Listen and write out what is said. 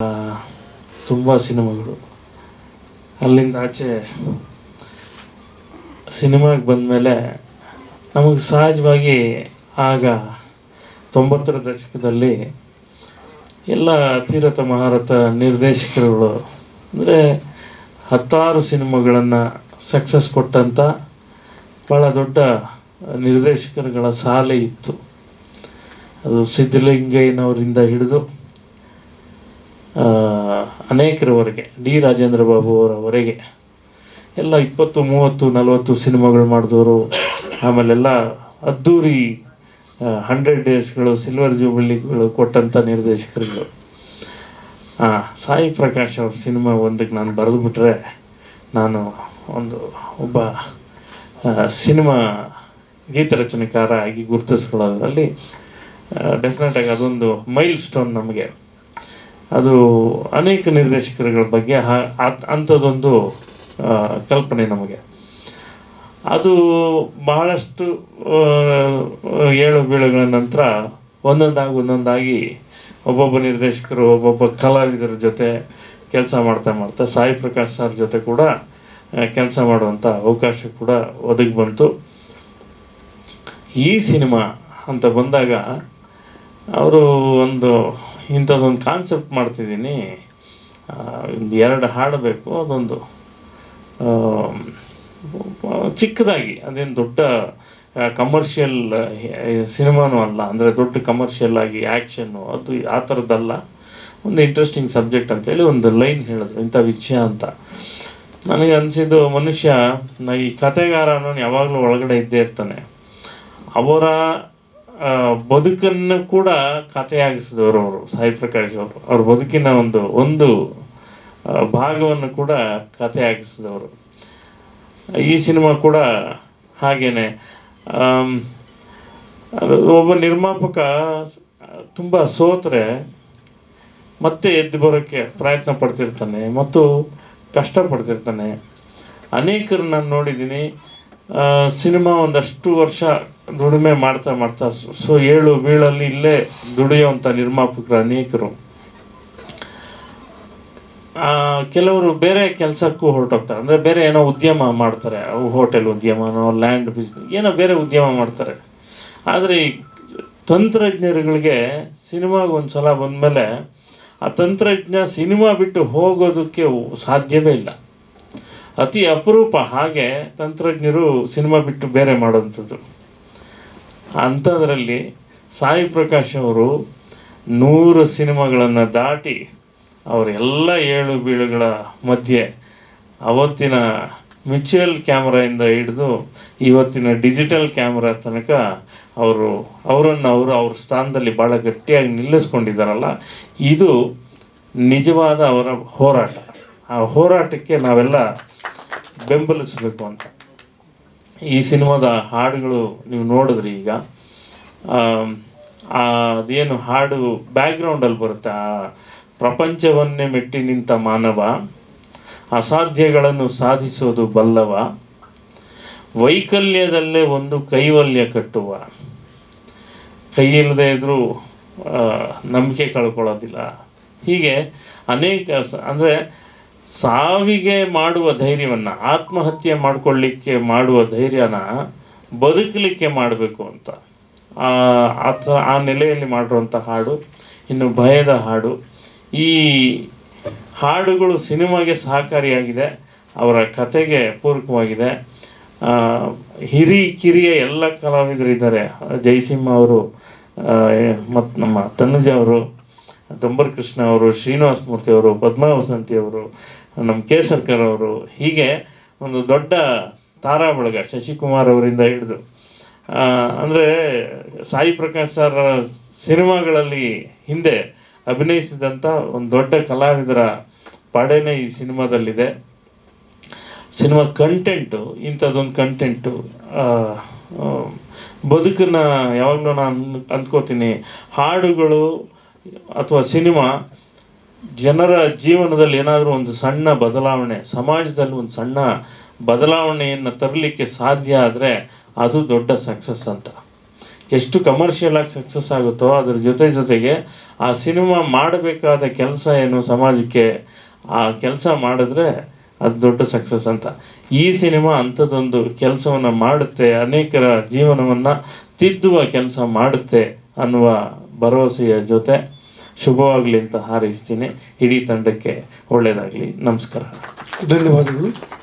ತುಂಬ ಸಿನಿಮಾಗಳು. ಅಲ್ಲಿಂದ ಆಚೆ ಸಿನಿಮಾಗೆ ಬಂದಮೇಲೆ ನಮಗೆ ಸಹಜವಾಗಿ ಆಗ 90ರ ದಶಕದಲ್ಲಿ ಎಲ್ಲ ಅತಿರಥ ಮಹಾರಥ ನಿರ್ದೇಶಕರುಗಳು ಅಂದರೆ 10 ಸಿನಿಮಾಗಳನ್ನು ಸಕ್ಸಸ್ ಕೊಟ್ಟಂಥ ಭಾಳ ದೊಡ್ಡ ನಿರ್ದೇಶಕರುಗಳ ಸಾಲೆ ಇತ್ತು. ಅದು ಸಿದ್ಧಲಿಂಗಯ್ಯನವರಿಂದ ಹಿಡಿದು ಅನೇಕರವರೆಗೆ, ಡಿ ರಾಜೇಂದ್ರ ಬಾಬು ಅವರವರೆಗೆ ಎಲ್ಲ 20, 30, 40 ಸಿನಿಮಾಗಳು ಮಾಡಿದವರು. ಆಮೇಲೆಲ್ಲ ಅದ್ದೂರಿ 100 ಡೇಸ್ಗಳು, ಸಿಲ್ವರ್ ಜೂಬಿಲಿಗಳು ಕೊಟ್ಟಂಥ ನಿರ್ದೇಶಕರುಗಳು. ಸಾಯಿ ಪ್ರಕಾಶ್ ಅವ್ರ ಸಿನಿಮಾ ಒಂದಕ್ಕೆ ನಾನು ಬರೆದುಬಿಟ್ರೆ ನಾನು ಒಬ್ಬ ಸಿನಿಮಾ ಗೀತರಚನೆಕಾರ ಆಗಿ ಗುರುತಿಸ್ಕೊಳ್ಳೋದ್ರಲ್ಲಿ ಡೆಫಿನೆಟಾಗಿ ಅದೊಂದು ಮೈಲ್ ಸ್ಟೋನ್ ನಮಗೆ. ಅದು ಅನೇಕ ನಿರ್ದೇಶಕರುಗಳ ಬಗ್ಗೆ ಅಂಥದ್ದೊಂದು ಕಲ್ಪನೆ ನಮಗೆ. ಅದು ಬಹಳಷ್ಟು ಏಳು ಬೀಳುಗಳ ನಂತರ ಒಂದೊಂದಾಗಿ ಒಬ್ಬೊಬ್ಬ ನಿರ್ದೇಶಕರು, ಒಬ್ಬೊಬ್ಬ ಕಲಾವಿದರ ಜೊತೆ ಕೆಲಸ ಮಾಡ್ತಾ ಸಾಯಿ ಪ್ರಕಾಶ್ ಸರ್ ಜೊತೆ ಕೂಡ ಕೆಲಸ ಮಾಡುವಂಥ ಅವಕಾಶ ಕೂಡ ಒದಗಿ ಬಂತು. ಈ ಸಿನಿಮಾ ಅಂತ ಬಂದಾಗ ಅವರು ಇಂಥದ್ದೊಂದು ಕಾನ್ಸೆಪ್ಟ್ ಮಾಡ್ತಿದ್ದೀನಿ, 2 ಹಾಡು ಬೇಕು, ಅದೊಂದು ಚಿಕ್ಕದಾಗಿ, ಅದೇನು ದೊಡ್ಡ ಕಮರ್ಷಿಯಲ್ ಸಿನಿಮಾನೂ ಅಲ್ಲ, ಅಂದರೆ ದೊಡ್ಡ ಕಮರ್ಷಿಯಲ್ ಆಗಿ ಆ್ಯಕ್ಷನ್ನು ಅದು ಆ ಥರದ್ದಲ್ಲ, ಒಂದು ಇಂಟ್ರೆಸ್ಟಿಂಗ್ ಸಬ್ಜೆಕ್ಟ್ ಅಂತೇಳಿ ಒಂದು ಲೈನ್ ಹೇಳಿದ್ರು, ಇಂಥ ವಿಷಯ ಅಂತ. ನನಗೆ ಅನಿಸಿದ್ದು, ಮನುಷ್ಯ ಈ ಕಥೆಗಾರ ಅನ್ನೋನು ಯಾವಾಗಲೂ ಒಳಗಡೆ ಇದ್ದೇ ಇರ್ತಾನೆ. ಅವರ ಬದುಕನ್ನು ಕೂಡ ಕಥೆಯಾಗಿಸಿದವರು ಅವರು, ಸಾಯಿ ಪ್ರಕಾಶ್ ಅವರು. ಅವ್ರ ಬದುಕಿನ ಒಂದು ಭಾಗವನ್ನು ಕೂಡ ಕಥೆಯಾಗಿಸಿದವರು. ಈ ಸಿನಿಮಾ ಕೂಡ ಹಾಗೇನೆ. ಒಬ್ಬ ನಿರ್ಮಾಪಕ ತುಂಬ ಸೋತ್ರೆ ಮತ್ತೆ ಎದ್ದು ಬರೋಕ್ಕೆ ಪ್ರಯತ್ನ ಪಡ್ತಿರ್ತಾನೆ ಮತ್ತು ಕಷ್ಟಪಡ್ತಿರ್ತಾನೆ. ಅನೇಕರು ನಾನು ನೋಡಿದ್ದೀನಿ, ಸಿನಿಮಾ ಒಂದಷ್ಟು ವರ್ಷ ದುಡಿಮೆ ಮಾಡ್ತಾ ಏಳು ಬೀಳಲ್ಲಿ ಇಲ್ಲೇ ದುಡಿಯುವಂಥ ನಿರ್ಮಾಪಕರು ಅನೇಕರು. ಕೆಲವರು ಬೇರೆ ಕೆಲಸಕ್ಕೂ ಹೊರಟೋಗ್ತಾರೆ, ಅಂದರೆ ಬೇರೆ ಏನೋ ಉದ್ಯಮ ಮಾಡ್ತಾರೆ, ಹೋಟೆಲ್ ಉದ್ಯಮನೋ, ಲ್ಯಾಂಡ್ ಬಿಸ್ನೆಸ್, ಏನೋ ಬೇರೆ ಉದ್ಯಮ ಮಾಡ್ತಾರೆ. ಆದರೆ ಈ ತಂತ್ರಜ್ಞರುಗಳಿಗೆ ಸಿನಿಮಾಗೆ ಒಂದು ಸಲ ಬಂದಮೇಲೆ ಆ ತಂತ್ರಜ್ಞ ಸಿನಿಮಾ ಬಿಟ್ಟು ಹೋಗೋದಕ್ಕೆ ಸಾಧ್ಯವೇ ಇಲ್ಲ. ಅತಿ ಅಪರೂಪ ಹಾಗೆ ತಂತ್ರಜ್ಞರು ಸಿನಿಮಾ ಬಿಟ್ಟು ಬೇರೆ ಮಾಡೋವಂಥದ್ದು. ಅಂಥದ್ರಲ್ಲಿ ಸಾಯಿ ಪ್ರಕಾಶ್ ಅವರು 100 ಸಿನಿಮಾಗಳನ್ನು ದಾಟಿ ಅವರೆಲ್ಲ ಏಳು ಬೀಳುಗಳ ಮಧ್ಯೆ ಅವತ್ತಿನ ಮ್ಯೂಚುವಲ್ ಕ್ಯಾಮ್ರಾಯಿಂದ ಹಿಡಿದು ಇವತ್ತಿನ ಡಿಜಿಟಲ್ ಕ್ಯಾಮ್ರಾ ತನಕ ಅವರನ್ನು ಅವ್ರ ಸ್ಥಾನದಲ್ಲಿ ಭಾಳ ಗಟ್ಟಿಯಾಗಿ ನಿಲ್ಲಿಸ್ಕೊಂಡಿದ್ದಾರಲ್ಲ, ಇದು ನಿಜವಾದ ಅವರ ಹೋರಾಟ. ಆ ಹೋರಾಟಕ್ಕೆ ನಾವೆಲ್ಲ ಬೆಂಬಲಿಸಬೇಕು ಅಂತ. ಈ ಸಿನಿಮಾದ ಹಾಡುಗಳು ನೀವು ನೋಡಿದ್ರಿ. ಈಗ ಅದೇನು ಹಾಡು ಬ್ಯಾಕ್ಗ್ರೌಂಡಲ್ಲಿ ಬರುತ್ತೆ, ಪ್ರಪಂಚವನ್ನೇ ಮೆಟ್ಟಿ ನಿಂತ ಮಾನವ, ಅಸಾಧ್ಯಗಳನ್ನು ಸಾಧಿಸೋದು ಬಲ್ಲವ, ವೈಕಲ್ಯದಲ್ಲೇ ಒಂದು ಕೈವಲ್ಯ ಕಟ್ಟುವ, ಕೈ ಇಲ್ಲದೆ ಇದ್ರೂ ನಂಬಿಕೆ ಕಳ್ಕೊಳ್ಳೋದಿಲ್ಲ. ಹೀಗೆ ಅನೇಕ, ಅಂದರೆ ಸಾವಿಗೆ ಮಾಡುವ ಧೈರ್ಯವನ್ನು, ಆತ್ಮಹತ್ಯೆ ಮಾಡಿಕೊಳ್ಳಿಕ್ಕೆ ಮಾಡುವ ಧೈರ್ಯನ ಬದುಕಲಿಕ್ಕೆ ಮಾಡಬೇಕು ಅಂತ ಆ ನೆಲೆಯಲ್ಲಿ ಮಾಡಿರುವಂಥ ಹಾಡು. ಇನ್ನು ಭಯದ ಹಾಡು. ಈ ಹಾಡುಗಳು ಸಿನಿಮಾಗೆ ಸಹಕಾರಿಯಾಗಿದೆ, ಅವರ ಕತೆಗೆ ಪೂರಕವಾಗಿದೆ. ಕಿರಿಯ ಎಲ್ಲ ಕಲಾವಿದರಿದ್ದಾರೆ. ಜಯಸಿಂಹ ಅವರು ಮತ್ತು ನಮ್ಮ ತನುಜ ಅವರು, ದೊಂಬರ್ ಕೃಷ್ಣ ಅವರು, ಶ್ರೀನಿವಾಸ ಮೂರ್ತಿ ಅವರು, ಪದ್ಮಾ ವಸಂತಿ ಅವರು, ನಮ್ಮ ಕೆ ಸರ್ಕರ್ ಅವರು, ಹೀಗೆ ಒಂದು ದೊಡ್ಡ ತಾರಾ ಬಳಗ, ಶಶಿಕುಮಾರ್ ಅವರಿಂದ ಹಿಡಿದು. ಅಂದರೆ ಸಾಯಿ ಪ್ರಕಾಶ್ ಸರ್ ಸಿನಿಮಾಗಳಲ್ಲಿ ಹಿಂದೆ ಅಭಿನಯಿಸಿದಂಥ ಒಂದು ದೊಡ್ಡ ಕಲಾವಿದರ ಪಡೆನೇ ಈ ಸಿನಿಮಾದಲ್ಲಿದೆ. ಸಿನಿಮಾ ಕಂಟೆಂಟು, ಇಂಥದ್ದೊಂದು ಕಂಟೆಂಟು ಬದುಕನ್ನು ಯಾವಾಗಲೂ ನಾನು ಅಂದ್ಕೋತೀನಿ, ಹಾಡುಗಳು ಅಥವಾ ಸಿನಿಮಾ ಜನರ ಜೀವನದಲ್ಲಿ ಏನಾದರೂ ಒಂದು ಸಣ್ಣ ಬದಲಾವಣೆ, ಸಮಾಜದಲ್ಲಿ ಒಂದು ಸಣ್ಣ ಬದಲಾವಣೆಯನ್ನು ತರಲಿಕ್ಕೆ ಸಾಧ್ಯ ಆದರೆ ಅದು ದೊಡ್ಡ ಸಕ್ಸಸ್ ಅಂತ. ಎಷ್ಟು ಕಮರ್ಷಿಯಲ್ ಆಗಿ ಸಕ್ಸಸ್ ಆಗುತ್ತೋ ಅದ್ರ ಜೊತೆಗೆ ಆ ಸಿನಿಮಾ ಮಾಡಬೇಕಾದ ಕೆಲಸ ಏನು ಸಮಾಜಕ್ಕೆ, ಆ ಕೆಲಸ ಮಾಡಿದ್ರೆ ಅದು ದೊಡ್ಡ ಸಕ್ಸಸ್ ಅಂತ. ಈ ಸಿನಿಮಾ ಅಂಥದ್ದೊಂದು ಕೆಲಸವನ್ನು ಮಾಡುತ್ತೆ, ಅನೇಕರ ಜೀವನವನ್ನು ತಿದ್ದುವ ಕೆಲಸ ಮಾಡುತ್ತೆ ಅನ್ನುವ ಭರವಸೆಯ ಜೊತೆ ಶುಭವಾಗಲಿ ಅಂತ ಹಾರೈಸ್ತೀನಿ. ಇಡೀ ತಂಡಕ್ಕೆ ಒಳ್ಳೆಯದಾಗಲಿ. ನಮಸ್ಕಾರ. ಧನ್ಯವಾದಗಳು.